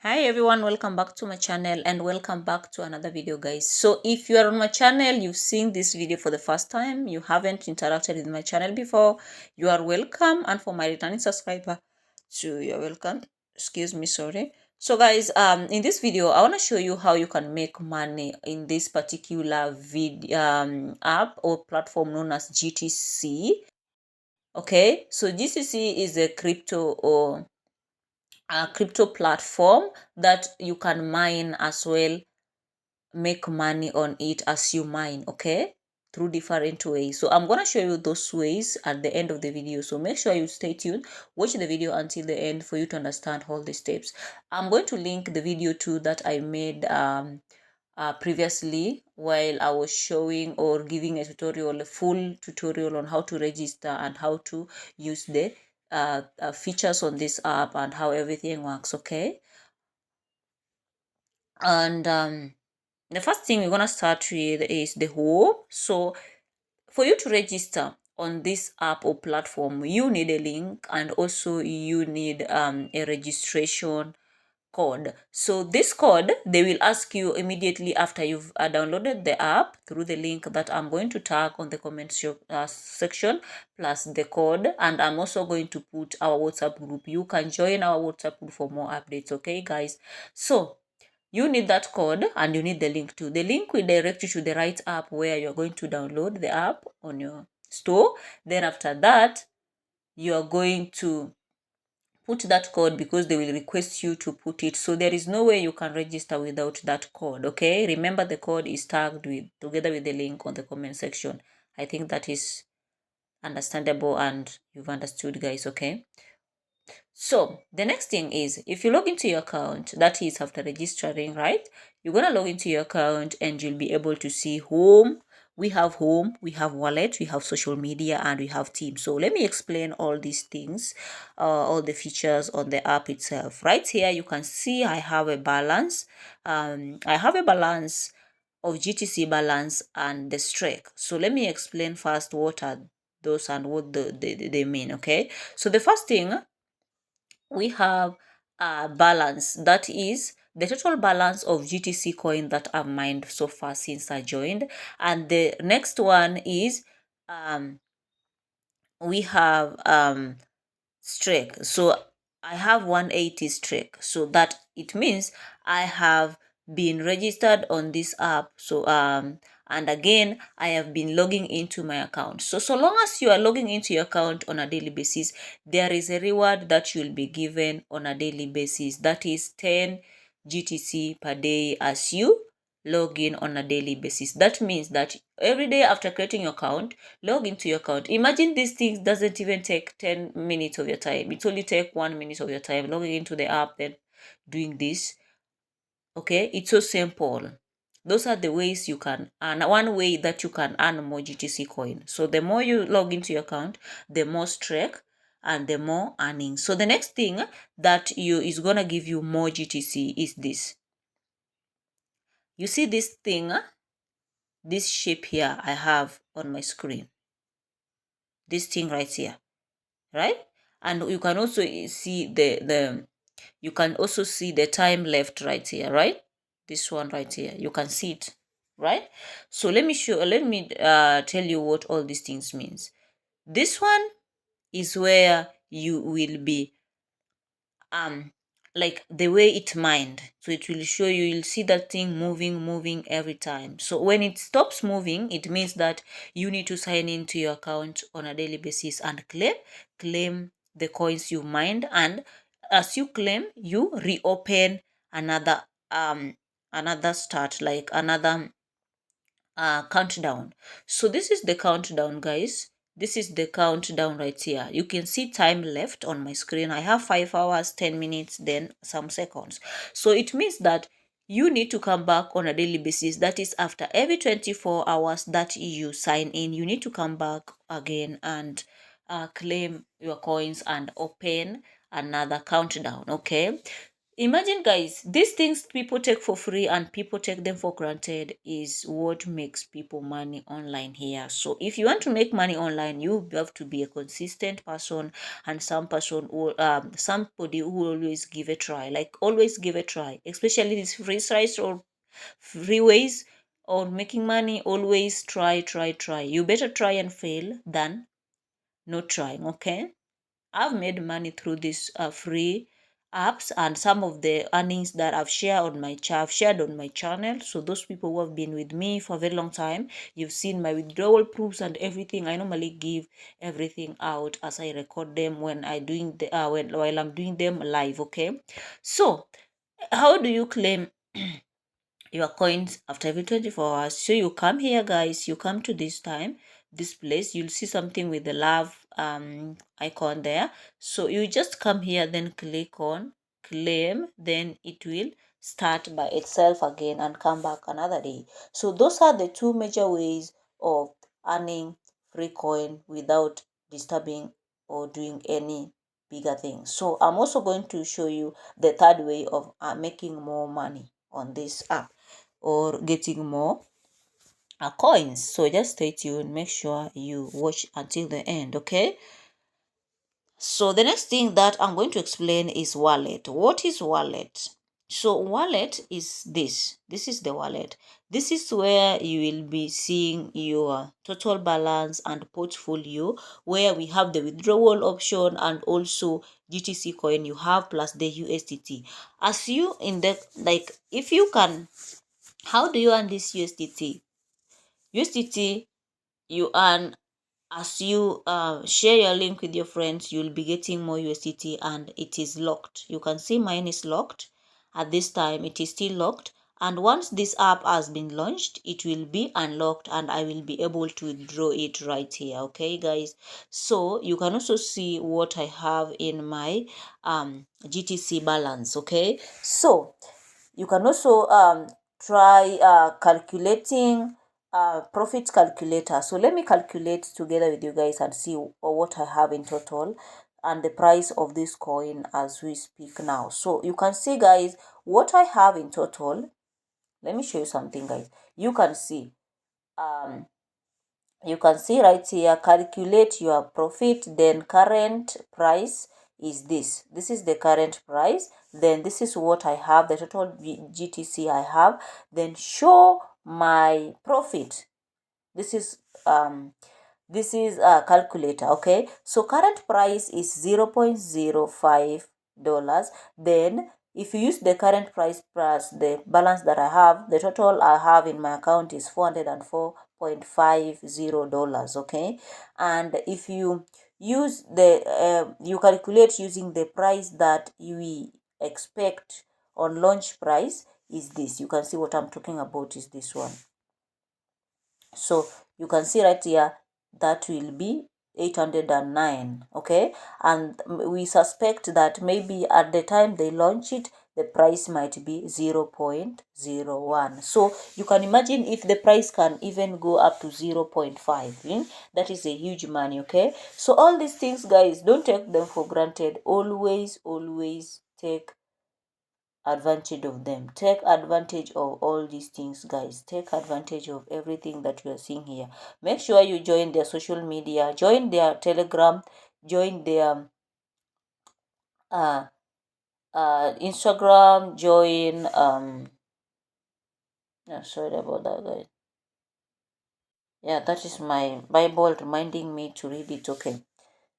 Hi everyone, welcome back to my channel and welcome back to another video, guys. So if you are on my channel, you've seen this video for the first time, you haven't interacted with my channel before, you are welcome. And for my returning subscriber too, you're welcome. Excuse me, sorry. So guys, in this video I want to show you how you can make money in this particular app or platform known as GTC. Okay, so GTC is a crypto platform that you can mine as well, make money on it as you mine, okay, through different ways. So I'm gonna show you those ways at the end of the video, so make sure you stay tuned, watch the video until the end for you to understand all the steps. I'm going to link the video too that I made previously while I was showing or giving a full tutorial on how to register and how to use the features on this app and how everything works, okay. And the first thing we're going to start with is the home. So for you to register on this app or platform, you need a link and also you need a registration code. So this code, they will ask you immediately after you've downloaded the app through the link that I'm going to tag on the comments section, plus the code. And I'm also going to put our WhatsApp group. You can join our WhatsApp group for more updates, okay guys? So you need that code and you need the link too. The link will direct you to the right app where you're going to download the app on your store. Then after that, you are going to put that code because they will request you to put it. So there is no way you can register without that code, okay? Remember, the code is tagged with together with the link on the comment section. I think that is understandable and you've understood, guys, okay? So the next thing is, if you log into your account, that is after registering, right? You're going to log into your account and you'll be able to see home. We have home, we have wallet, we have social media, and we have team. So let me explain all these things, all the features on the app itself. Right here, you can see I have a balance. I have a balance of GTC balance and the streak. So let me explain first what are those and what they mean, okay? So the first thing, we have a balance, that is the total balance of GTC coin that I've mined so far since I joined. And the next one is we have streak. So I have 180 streak, so that it means I have been registered on this app. So and again, I have been logging into my account. So long as you are logging into your account on a daily basis, there is a reward that you'll be given on a daily basis, that is 10 GTC per day as you log in on a daily basis. That means that every day after creating your account, log into your account. Imagine these things doesn't even take 10 minutes of your time. It only take 1 minute of your time logging into the app, then doing this. Okay, it's so simple. Those are the ways you can earn. One way that you can earn more GTC coin. So the more you log into your account, the more streak and the more earning. So the next thing that is gonna give you more GTC is this. You see this thing, this shape here I have on my screen. This thing right here, right? And you can also see you can also see the time left right here, right? This one right here, you can see it, right? So let me tell you what all these things means. This one is where you will be like the way it mined, so it will show you, you'll see that thing moving every time. So when it stops moving, it means that you need to sign into your account on a daily basis and claim the coins you mined. And as you claim, you reopen another start, like another countdown. So this is the countdown, guys. This is the countdown right here. You can see time left on my screen. I have 5 hours, 10 minutes, then some seconds. So it means that you need to come back on a daily basis. That is, after every 24 hours that you sign in, you need to come back again and claim your coins and open another countdown, okay? Imagine, guys, these things people take for free and people take them for granted is what makes people money online here. So if you want to make money online, you have to be a consistent person and somebody who always give a try, like always give a try, especially these free sites or free ways or making money. Always try. You better try and fail than not trying. Okay, I've made money through these free apps, and some of the earnings that I've shared on my channel. So those people who have been with me for a very long time, you've seen my withdrawal proofs and everything. I normally give everything out as I record them when I doing the while I'm doing them live. Okay, so how do you claim your coins after every 24 hours? So you come here, guys, you come to this place, you'll see something with the love icon there. So you just come here, then click on claim, then it will start by itself again and come back another day. So those are the two major ways of earning free coin without disturbing or doing any bigger things. So I'm also going to show you the third way of making more money on this app or getting more coins. So just stay tuned, make sure you watch until the end. Okay, so the next thing that I'm going to explain is wallet. What is wallet? So wallet is this is the wallet. This is where you will be seeing your total balance and portfolio, where we have the withdrawal option and also GTC coin you have plus the USDT. As you in the, like, if you can, how do you earn this USDT? USDT you earn as you share your link with your friends. You'll be getting more USDT and it is locked. You can see mine is locked. At this time it is still locked, and once this app has been launched, it will be unlocked and I will be able to withdraw it right here. Okay, guys, so you can also see what I have in my GTC balance. Okay, so you can also try calculating profit calculator. So let me calculate together with you guys and see what I have in total and the price of this coin as we speak now. So you can see, guys, what I have in total. Let me show you something, guys. You can see right here, calculate your profit, then current price is this is the current price, then this is what I have, the total GTC I have, then show my profit. This is a calculator. Okay, so current price is $0.05. Then if you use the current price plus the balance that I have, the total I have in my account is $404.50. Okay, and if you use the you calculate using the price that we expect on launch price is this. You can see what I'm talking about is this one. So you can see right here that will be 809. Okay, and we suspect that maybe at the time they launch it, the price might be 0.01. So you can imagine if the price can even go up to 0.5, that is a huge money. Okay, so all these things, guys, don't take them for granted. Always take advantage of them. Take advantage of all these things, guys. Take advantage of everything that you are seeing here. Make sure you join their social media, join their Telegram, join their Instagram, join sorry about that, guys. Yeah, that is my Bible reminding me to read it. Okay,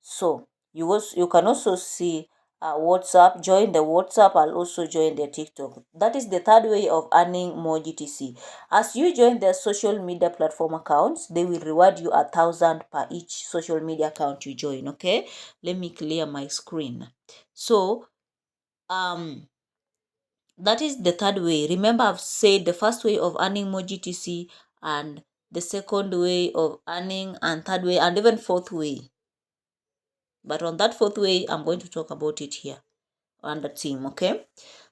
so you can also see WhatsApp. Join the WhatsApp. I'll also join their TikTok. That is the third way of earning more GTC. As you join their social media platform accounts, they will reward you 1,000 per each social media account you join. Okay, let me clear my screen. So that is the third way. Remember, I've said the first way of earning more GTC and the second way of earning and third way and even fourth way. But on that fourth way, I'm going to talk about it here on the team. Okay,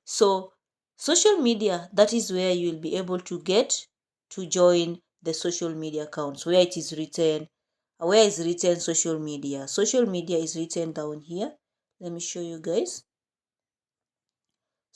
so social media, that is where you'll be able to get to join the social media accounts where it is written. Where is written social media? Social media is written down here. Let me show you guys.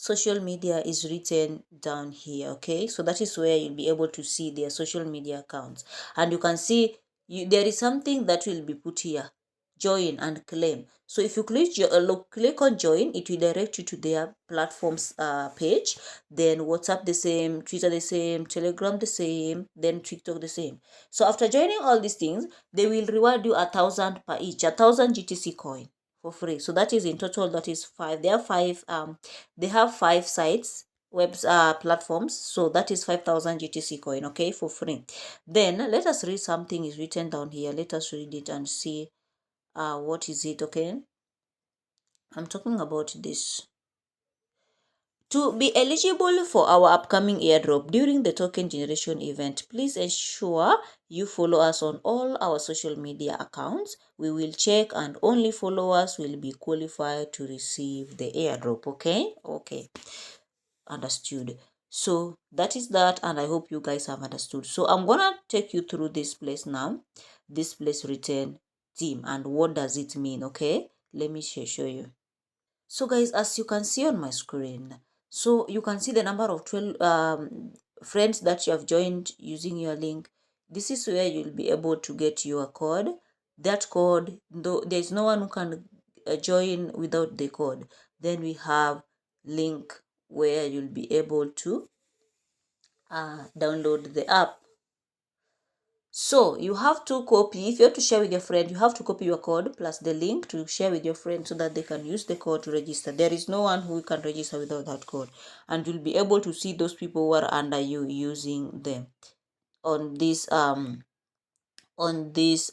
social media is written down here. Okay, so that is where you'll be able to see their social media accounts, and you can see there is something that will be put here: join and claim. So if you click on join, it will direct you to their platforms page. Then WhatsApp the same, Twitter the same, Telegram the same, then TikTok the same. So after joining all these things, they will reward you 1,000 per each, 1,000 GTC coin for free. So that is in total, that is five. They have 5 sites, webs platforms, so that is 5,000 GTC coin, okay, for free. Then let us read something is written down here. Let us read it and see what is it. Okay, I'm talking about this. To be eligible for our upcoming airdrop during the token generation event, please ensure you follow us on all our social media accounts. We will check, and only followers will be qualified to receive the airdrop. Okay, understood. So that is that, and I hope you guys have understood. So I'm gonna take you through this place now. This place written team, and what does it mean? Okay, let me show you. So guys, as you can see on my screen, so you can see the number of 12 friends that you have joined using your link. This is where you'll be able to get your code. That code, though there's no one who can join without the code. Then we have link where you'll be able to download the app. So you have to copy, if you have to share with your friend, you have to copy your code plus the link to share with your friend so that they can use the code to register. There is no one who can register without that code, and you'll be able to see those people who are under you using them on this on this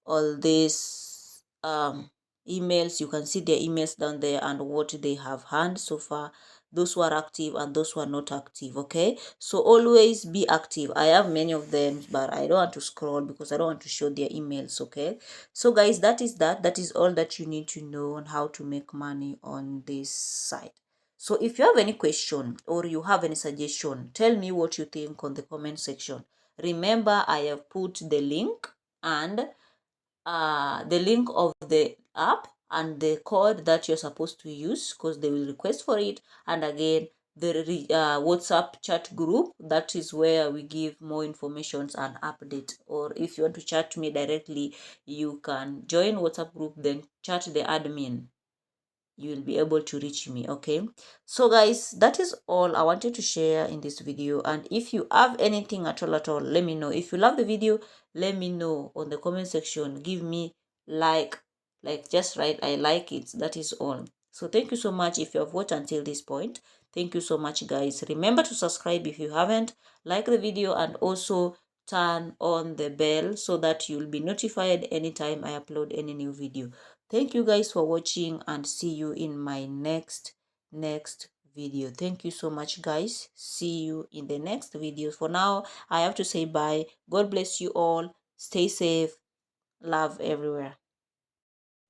all these emails. You can see their emails down there and what they have earned so far, those who are active and those who are not active. Okay, so always be active. I have many of them, but I don't want to scroll because I don't want to show their emails. Okay, so guys, that is all that you need to know on how to make money on this site. So if you have any question or you have any suggestion, tell me what you think on the comment section. Remember, I have put the link and the link of the app and the code that you're supposed to use, because they will request for it. And again, the WhatsApp chat group, that is where we give more informations and update. Or if you want to chat me directly, you can join WhatsApp group, then chat the admin, you will be able to reach me. Okay, so guys, that is all I wanted to share in this video. And if you have anything at all, let me know. If you love the video, let me know on the comment section. Give me like just write I like it. That is all. So thank you so much if you have watched until this point. Thank you so much, guys. Remember to subscribe if you haven't, like the video, and also turn on the bell so that you'll be notified anytime I upload any new video. Thank you guys for watching, and see you in my next video. Thank you so much, guys. See you in the next video. For now, I have to say bye. God bless you all. Stay safe. Love everywhere.